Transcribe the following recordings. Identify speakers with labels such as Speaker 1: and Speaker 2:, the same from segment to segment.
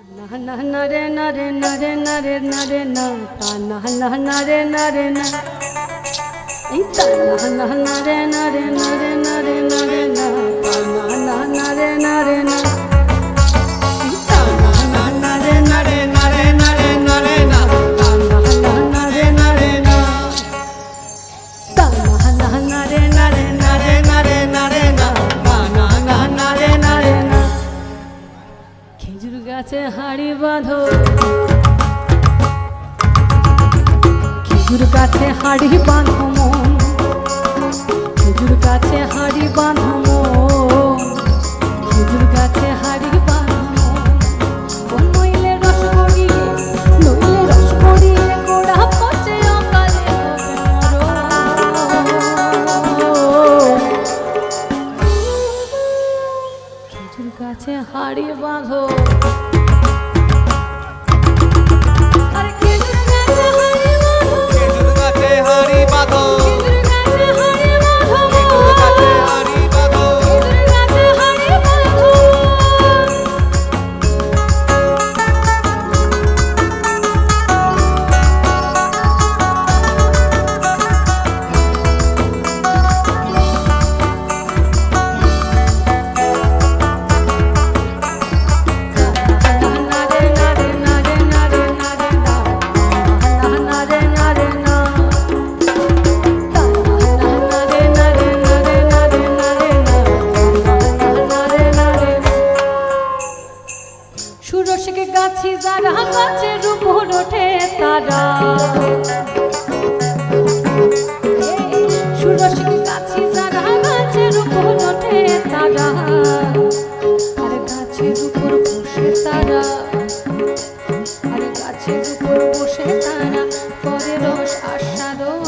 Speaker 1: nare nare nare nare nare na ta na nare nare na ita na nare nare nare nare nare na ta na nare nare na ita na nare nare nare nare nare na ta na nare nare na ta na nare nare nare nare nare na ta na nare nare na খেজুর গাছে হাড়ি বাঁধো খেজুর গাছে হাড়ি বাঁধো মন খেজুর গাছে হাড়ি বাঁধো মন খেজুর গাছে হাড়ি বাঁধো মন নইলে রস গড়িয়ে গোড়া পচে অকালে খেজুর গাছে হাড়ি বাঁধো সুরসিকে গাছি যারা গাছের উপর ওঠে তারা সুরসিকে গাছি যারা গাছের উপর ওঠে তারা আর গাছের উপর বসে তারা আর গাছের উপর বসে তারা করে রস আস্বাদন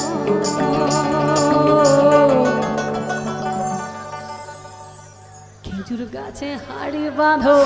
Speaker 1: খেজুর গাছে হাড়ি বাঁধো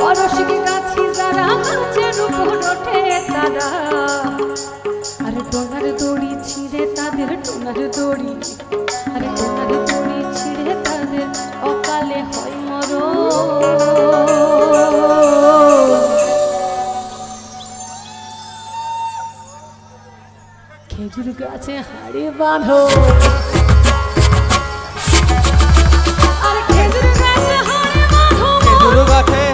Speaker 1: অরসিকে গাছি যারা গাছের উপর ওঠে তারা আরে টোনার দড়ি ছিঁড়ে তাদের টোনার দড়ি আরে টোনার দড়ি ছিঁড়ে তাদের অকালে হয় মরণ খেজুর গাছে হাড়ি বাঁধো খেজুর গাছে